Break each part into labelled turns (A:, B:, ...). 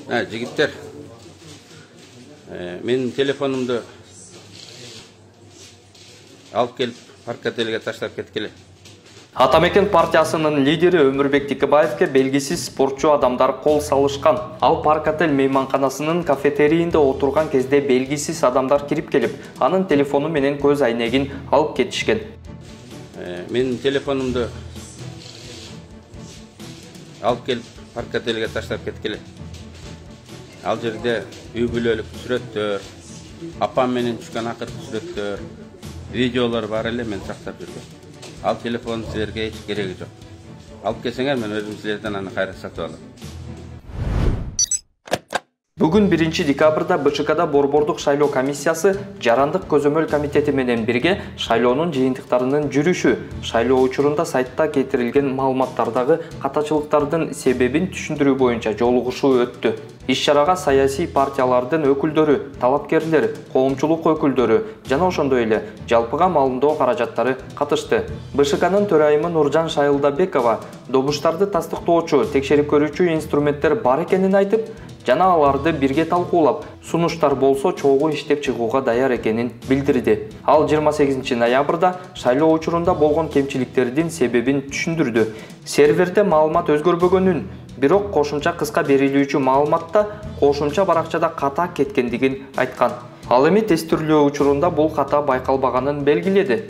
A: Жигиттер, менин телефонумду алып келип парк-отелге таштап кеткиле.
B: Атамекен партиясынын лидери Өмүрбек Текебаевке белгисиз спортчу адамдар кол салышкан. Ал парк-отель мейманканасынын кафетерийинде отурган кезде белгисиз адамдар кирип келип, анын телефону менен көз айнегин алып кетишкен.
A: Менин телефонумду алып келип парк-отелге таштап кеткиле. Ал жерде үй бүлөлүк сүрөттөр, апам менен түшкөн акыркы сүрөттөр, видеолор бар эле, мен сактап жүргөм. Ал телефон силерге эч кереги жок. Алып келсеңер, мен өзүм силерден аны кайра сатып алам.
B: Бүгүн 1 декабрда БШКда Борбордук шайлоо комиссиясы Жарандык көзөмөл комитети менен бирге шайлоонун жыйынтыктарынын жүрүшү, шайлоо учурунда сайтта кетирилген маалыматтардагы катачылыктардын себебин түшүндүрүү боюнча жолугушуу өттү. Иш-чарага саясий партиялардын өкүлдөрү, талапкерлер, коомчулук өкүлдөрү жана ошондой эле жалпыга малымдоо каражаттары катышты. БШКнын төрайымы Нуржан Шайылдабекова добуштарды тастыктоочу, текшерип көрүүчү инструменттер бар экенин айтып, жана аларды бирге талкуулап, сунуштар болсо чогуу иштеп чыгууга даяр экенин билдирди. Ал 28 ноябрда шайлоо учурунда болгон кемчиликтердин себебин түшүндүрдү. Серверде маалымат өзгөрбөгөнүн, бирок кошумча кыска берилүүчү маалыматта кошумча баракчада ката кеткендигин айткан. Ал эми тестирлөө учурунда бул ката байкалбаганын белгиледи.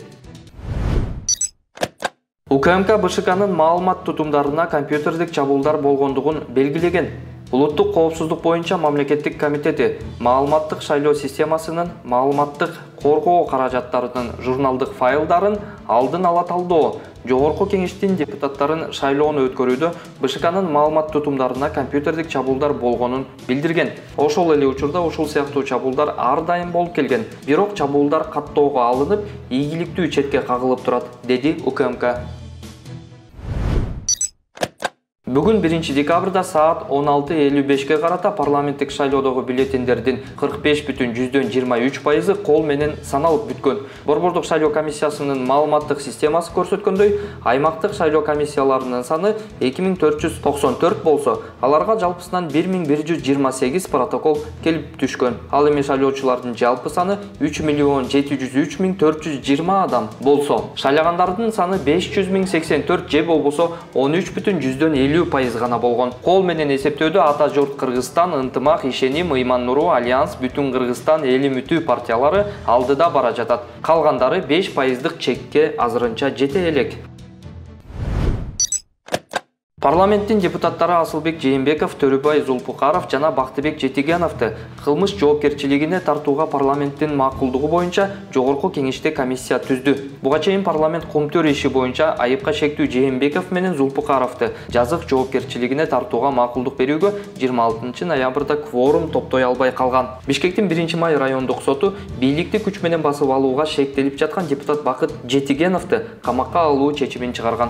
B: УКМК БШКнын маалымат тутумдарына компьютердик чабуулдар болгондугун белгилеген. Улуттук коопсуздук боюнча мамлекеттик комитети маалыматтык шайлоо системасынын маалыматтык коргоо каражаттарынын журналдык файлдарын алдын ала талдоо, жогорку кеңештин депутаттарын шайлоону өткөрүүдө БШКнын маалымат тутумдарына компьютердик чабуулдар болгонун билдирген. Ошол эле учурда ушул сыяктуу чабуулдар ар дайым болуп келген. Бирок чабуулдар каттоого алынып, ийгиликтүү четке кагылып турат, деди УКМК. Бүгүн 1 декабрда саат 16:55 карата парламенттик шайлоодогу бюллетендердин 45,23% кол менен саналып бүткөн. Борбордук шайлоо комиссиясынын маалыматтык системасы көрсөткөндөй, аймактык шайлоо комиссияларынын саны 2494 болсо, аларга жалпысынан 1128 протокол келип түшкөн. Ал эми шайлоочулардын жалпы саны 3,703,420 адам болсо, шайлагандардын саны 500,084 же болбосо 13,50% гана болгон. Кол менен эсептөөдө Ата журт Кыргызстан, Ынтымак, Ишеним, Ыйман Нуру, Альянс, Бүтүн Кыргызстан, Эл үмүтү партиялары алдыда бара жатат. Калгандары 5%дык чекке азырынча жете элек. Парламенттин депутаттары Асылбек Жээнбеков, Төрөбай Зулпукаров жана Бактыбек Жетигеновду кылмыш жоопкерчилигине тартууга парламенттин макулдугу боюнча жогорку кеңеште комиссия түздү. Буга чейин парламент комтөр иши боюнча айыпка шектүү Жээнбеков менен Зулпукаровду жазык жоопкерчилигине тартууга макулдук берүүгө 26 ноябрда кворум топтой албай калган. Бишкектин 1 май райондук соту бийликти күч менен басып алууга шектелип жаткан депутат Бакыт Жетигеновду камакка алуу чечимин чыгарган.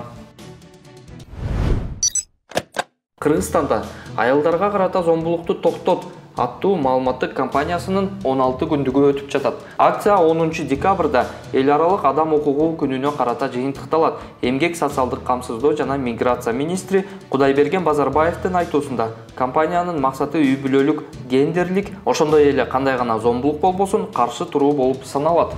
B: Кыргызстанда аялдарга карата зомбулукту токтот аттуу маалыматтык кампаниясынын 16 күндүгү өтүп жатат. Акция 10 декабрда эл аралык адам укугу күнүнө карата жыйынтыкталат. Эмгек социалдык камсыздоо жана миграция министри Кудайберген Базарбаевдин айтуусунда кампаниянын максаты үй бүлөлүк, гендерлик, ошондой эле кандай гана зомбулук болбосун каршы туруу болуп саналат.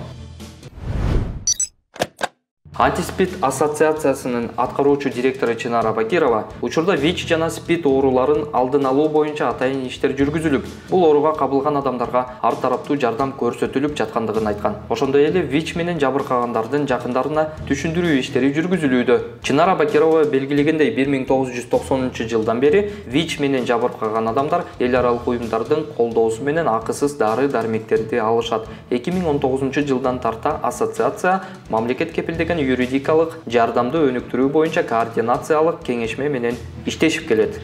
B: Антиспид ассоциациясынын аткаруучу директору Чынара Бакирова учурда ВИЧ жана СПИД ооруларын алдын алуу боюнча атайын иштер жүргүзүлүп, бул ооруга кабылган адамдарга ар тараптуу жардам көрсөтүлүп жаткандыгын айткан. Ошондой эле ВИЧ менен жабыркагандардын жакындарына түшүндүрүү иштери жүргүзүлүүдө. Чынара Бакирова белгилегендей 1990 жылдан бери ВИЧ менен жабыркаган адамдар эл аралык уюмдардын колдоосу менен акысыз дары-дармектерди алышат. 2019 жылдан тарта ассоциация мамлекет кепилдеген юридикалык жардамды өнүктүрүү боюнча координациялык кеңешме менен иштешип келет.